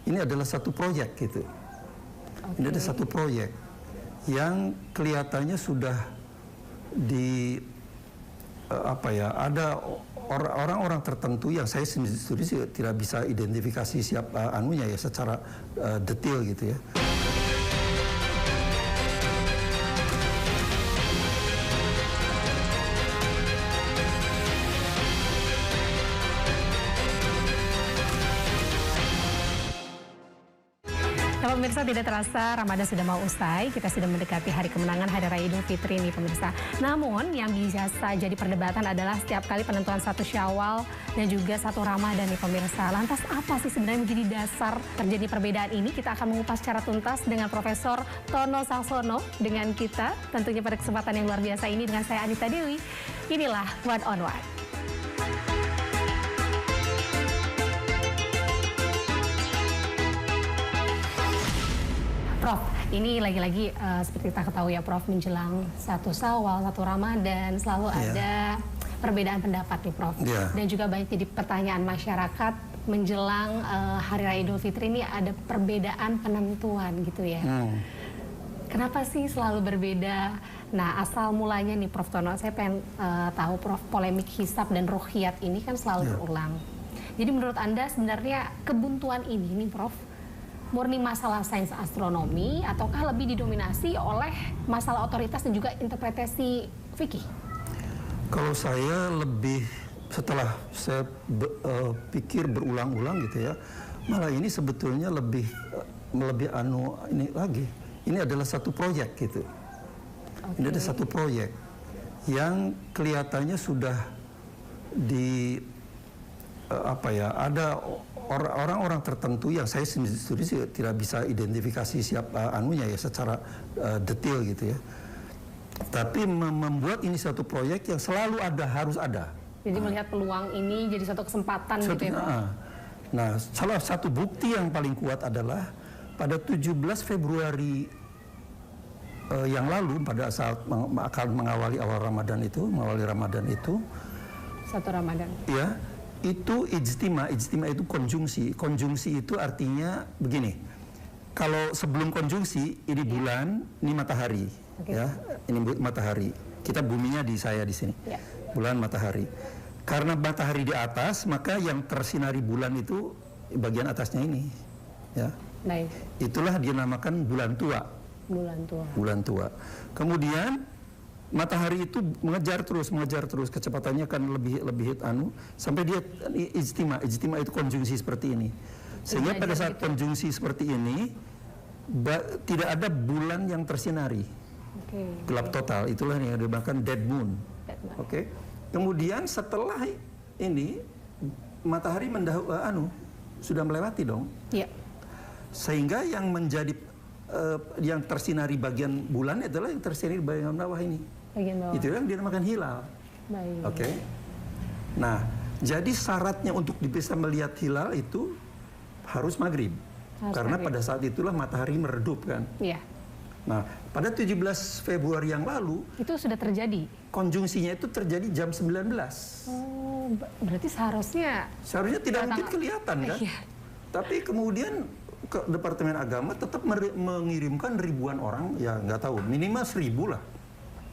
ini adalah satu proyek gitu. Ini ada satu proyek yang kelihatannya sudah ada orang-orang tertentu yang saya sendiri tidak bisa identifikasi siapa anunya ya secara detail gitu ya. Nah, pemirsa, tidak terasa Ramadan sudah mau usai. Kita sudah mendekati hari kemenangan Hari Raya Idul Fitri nih pemirsa. Namun yang biasa jadi perdebatan adalah setiap kali penentuan 1 Syawal dan juga 1 Ramadan nih pemirsa. Lantas apa sih sebenarnya menjadi dasar terjadi perbedaan ini? Kita akan mengupas secara tuntas dengan Profesor Tono Sasono dengan kita. Tentunya pada kesempatan yang luar biasa ini dengan saya Anita Dewi. Inilah One on One. Prof, ini lagi-lagi seperti kita ketahui ya Prof, menjelang 1 Syawal, 1 Ramadan selalu ada perbedaan pendapat nih Prof. Dan juga banyak jadi pertanyaan masyarakat menjelang Hari Raya Idul Fitri ini ada perbedaan penentuan gitu ya. Kenapa sih selalu berbeda? Nah, asal mulanya nih Prof Tono, saya pengen tahu Prof, polemik hisab dan ruqyat ini kan selalu berulang. Jadi menurut Anda sebenarnya kebuntuan ini nih Prof, murni masalah sains astronomi ataukah lebih didominasi oleh masalah otoritas dan juga interpretasi fikih? Kalau saya lebih, setelah saya pikir berulang-ulang gitu ya, malah ini sebetulnya lebih ini lagi. Ini adalah satu proyek gitu. Ini ada satu proyek yang kelihatannya sudah ada orang-orang tertentu yang saya sendiri tidak bisa identifikasi siapa anunya ya secara detail gitu ya. Tapi membuat ini satu proyek yang selalu ada, harus ada. Jadi melihat peluang ini jadi satu kesempatan gitu ya. Nah, salah satu bukti yang paling kuat adalah pada 17 Februari yang lalu pada saat akan mengawali Ramadan itu. 1 Ramadan. Ya. Itu ijtima itu konjungsi. Konjungsi itu artinya begini. Kalau sebelum konjungsi ini bulan, ini matahari, ya. Ini matahari. Kita buminya di saya di sini. Bulan matahari. Karena matahari di atas, maka yang tersinari bulan itu bagian atasnya ini, ya. Baik. Itulah dinamakan bulan tua. Bulan tua. Kemudian matahari itu mengejar terus kecepatannya kan lebih sampai dia ijtima itu konjungsi seperti ini. Sehingga pada saat konjungsi seperti ini tidak ada bulan yang tersinari. Gelap total, itulah yang dinamakan dead moon. Kemudian setelah ini matahari sudah melewati dong. Sehingga yang menjadi yang tersinari bagian bulan adalah yang tersinari bagian bawah ini. Itu yang dinamakan hilal. Nah, jadi syaratnya untuk bisa melihat hilal itu harus maghrib. Karena pada saat itulah matahari meredup kan. Nah, pada 17 Februari yang lalu itu sudah terjadi. Konjungsinya itu terjadi jam 19. Oh, berarti seharusnya tidak mungkin kelihatan kan? Tapi kemudian ke Departemen Agama tetap mengirimkan ribuan orang, ya nggak tahu, minimal 1000 lah.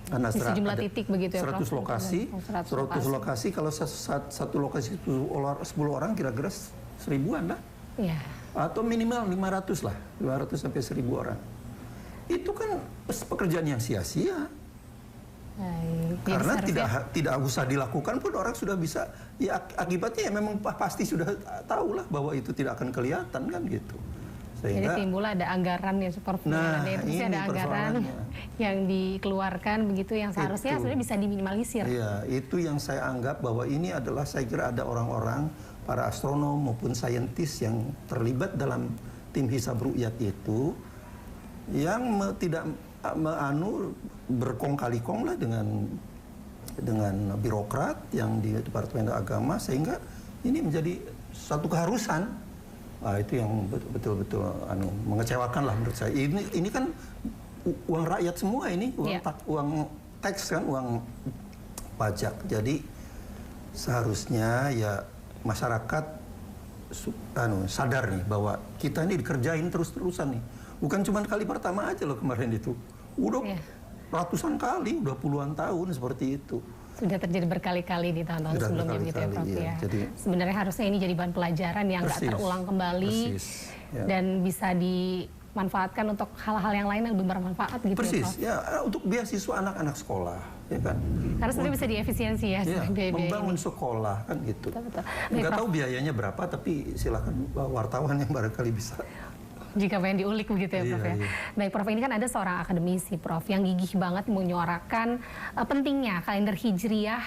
Karena di sejumlah titik begitu ya, 100 lokasi, 100 lokasi, kalau satu lokasi itu 10 orang kira-kira 1000-an lah. Atau minimal 500 lah, 500 sampai 1000 orang. Itu kan pekerjaan yang sia-sia. Karena tidak usah dilakukan pun orang sudah bisa, ya akibatnya ya memang pasti sudah tahu lah bahwa itu tidak akan kelihatan kan gitu. Jadi timbul ada anggaran ya, itu ada anggaran yang dikeluarkan begitu yang seharusnya sebenarnya bisa diminimalisir. Iya, itu yang saya anggap bahwa ini adalah, saya kira ada orang-orang, para astronom maupun saintis yang terlibat dalam tim hisab ruqyat itu yang tidak berkong kali kong lah dengan birokrat yang di Departemen Agama, sehingga ini menjadi satu keharusan. Itu yang betul-betul mengecewakan lah menurut saya. Ini kan uang rakyat semua ini, uang teks kan, uang pajak. Jadi seharusnya ya masyarakat sadar nih bahwa kita ini dikerjain terus-terusan nih. Bukan cuma kali pertama aja loh kemarin itu. Udah ratusan kali, udah puluhan tahun seperti itu. Sudah terjadi berkali-kali di tahun-tahun sebelumnya gitu ya Prof ya. Jadi, sebenarnya harusnya ini jadi bahan pelajaran yang nggak terulang kembali dan bisa dimanfaatkan untuk hal-hal yang lain yang lebih bermanfaat gitu ya Prof. Ya, untuk beasiswa anak-anak sekolah, ya kan. Karena sebenarnya bisa diefisiensi ya. Membangun sekolah kan gitu. Nggak tahu biayanya berapa, tapi silakan wartawan yang barangkali bisa. Jika pengen diulik begitu ya Prof ya. Baik Prof, ini kan ada seorang akademisi Prof yang gigih banget menyuarakan pentingnya kalender hijriah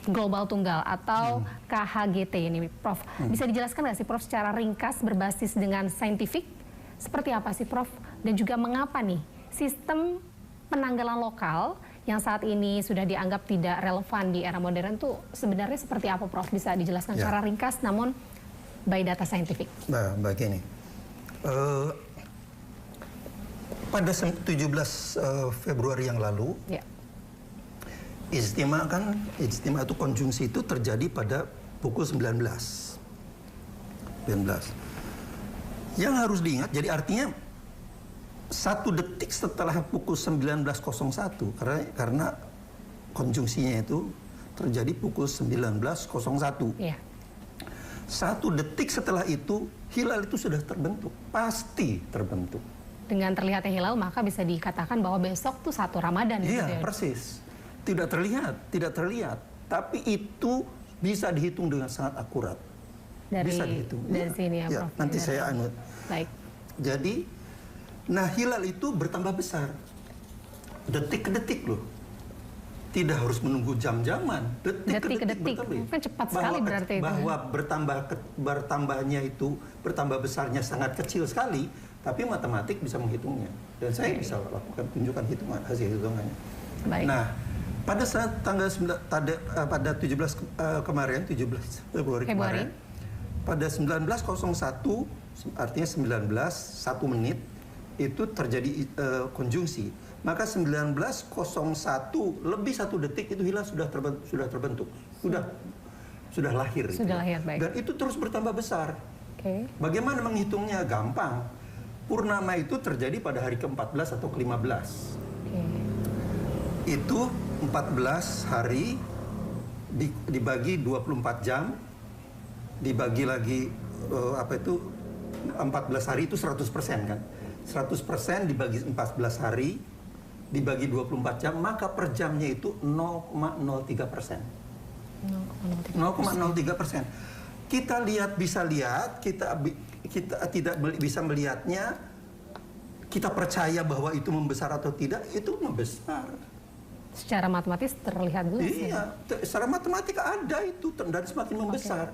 global tunggal atau KHGT ini Prof. Bisa dijelaskan nggak sih Prof secara ringkas berbasis dengan saintifik seperti apa sih Prof? Dan juga mengapa nih sistem penanggalan lokal yang saat ini sudah dianggap tidak relevan di era modern tuh sebenarnya seperti apa Prof? Bisa dijelaskan secara ringkas namun by data saintifik. Nah, begini. Pada 17 Februari yang lalu, ijtima itu konjungsi itu terjadi pada pukul 19. Yang harus diingat, jadi artinya 1 detik setelah pukul 19.01, karena konjungsinya itu terjadi pukul 19.01. 1 detik setelah itu, hilal itu sudah terbentuk, pasti terbentuk. Dengan terlihatnya hilal, maka bisa dikatakan bahwa besok tuh 1 Ramadan. Iya, gitu ya? Persis. Tidak terlihat. Tapi itu bisa dihitung dengan sangat akurat. Bisa dihitung. Dari sini ya, Prof. Nanti saya Baik. Jadi, hilal itu bertambah besar. Detik ke detik loh. Tidak harus menunggu jam-jaman, detik ke detik. Kan cepat sekali berarti itu. Bahwa bertambah besarnya sangat kecil sekali, tapi matematik bisa menghitungnya. Dan saya bisa tunjukkan hasil hitungannya. Baik. Nah, pada saat pada 17 Februari kemarin, pada 19.01, artinya 1 menit, itu terjadi konjungsi. Maka 19.01 lebih 1 detik itu hilal sudah terbentuk, sudah lahir. Lahir, baik. Dan itu terus bertambah besar. Bagaimana menghitungnya? Gampang. Purnama itu terjadi pada hari ke-14 atau ke-15. Itu 14 hari dibagi 24 jam, dibagi lagi 14 hari itu 100% kan? 100% dibagi 14 hari dibagi 24 jam, maka per jamnya itu 0,03%. 0,03%. Kita bisa lihat, kita tidak bisa melihatnya, kita percaya bahwa itu membesar atau tidak, itu membesar. Secara matematis terlihat dulu. Iya, secara matematika ada itu, dan semakin membesar.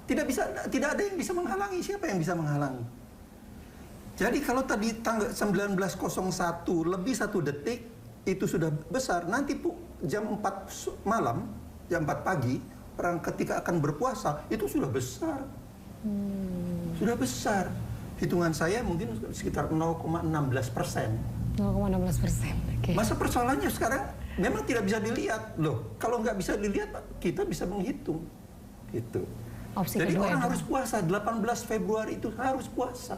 Tidak ada yang bisa menghalangi. Siapa yang bisa menghalangi? Jadi kalau tadi tanggal 19.01 lebih 1 detik itu sudah besar, nanti jam 4 malam, jam 4 pagi, orang ketika akan berpuasa itu sudah besar. Sudah besar. Hitungan saya mungkin sekitar 0,16%. 0,16%. Masa persoalannya sekarang memang tidak bisa dilihat. Loh, kalau nggak bisa dilihat, kita bisa menghitung. Gitu. Jadi orang harus puasa, 18 Februari itu harus puasa.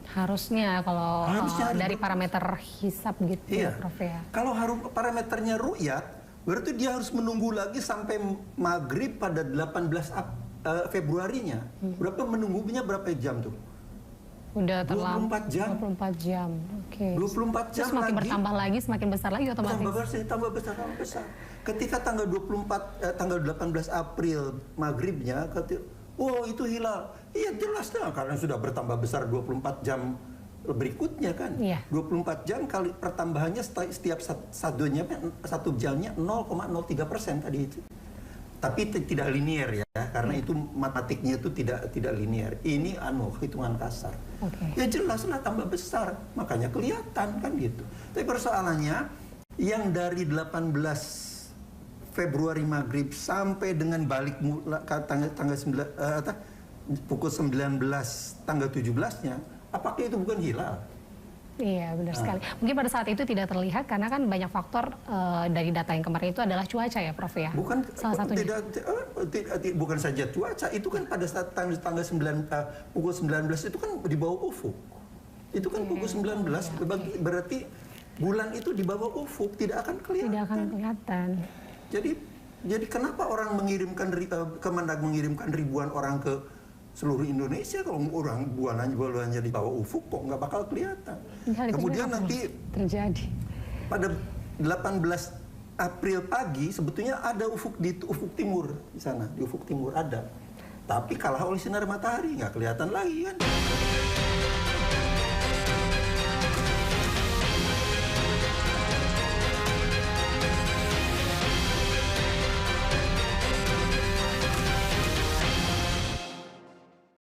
Harusnya kalau dari parameter hisab gitu ya Prof ya. Kalau parameternya ru'yat, berarti dia harus menunggu lagi sampai maghrib pada 18 Februarinya. Menunggunya berapa jam tuh? Udah 24 jam. 24 jam. 24 jam. Semakin bertambah lagi, semakin besar lagi otomatis. Tambah besar. Ketika tanggal 18 April maghribnya, itu hilal. Iya jelas dah, karena sudah bertambah besar 24 jam berikutnya kan. 24 jam kali pertambahannya setiap satu jamnya 0,03% tadi itu. Tapi tidak linear ya, karena itu matematiknya itu tidak linear. Ini hitungan kasar. Ya jelaslah tambah besar, makanya kelihatan kan gitu. Tapi persoalannya yang dari 18 Februari maghrib sampai dengan balik tanggal 9 pukul 19 tanggal 17-nya, apakah itu bukan hilal? Iya, benar sekali. Mungkin pada saat itu tidak terlihat karena kan banyak faktor dari data yang kemarin itu adalah cuaca ya, Prof ya. Bukan salah satunya. Bukan saja cuaca, itu kan pada saat tanggal 9 pukul 19 itu kan di bawah ufuk. Itu kan pukul 19 berarti bulan itu di bawah ufuk, tidak akan kelihatan. Tidak akan kelihatan. Jadi kenapa orang mengirimkan Kemendag mengirimkan ribuan orang ke seluruh Indonesia kalau orang bulannya di bawah ufuk kok nggak bakal kelihatan. Kemudian nanti terjadi pada 18 April pagi sebetulnya ada ufuk di ufuk timur di sana, di ufuk timur ada. Tapi kalah oleh sinar matahari, nggak kelihatan lagi kan.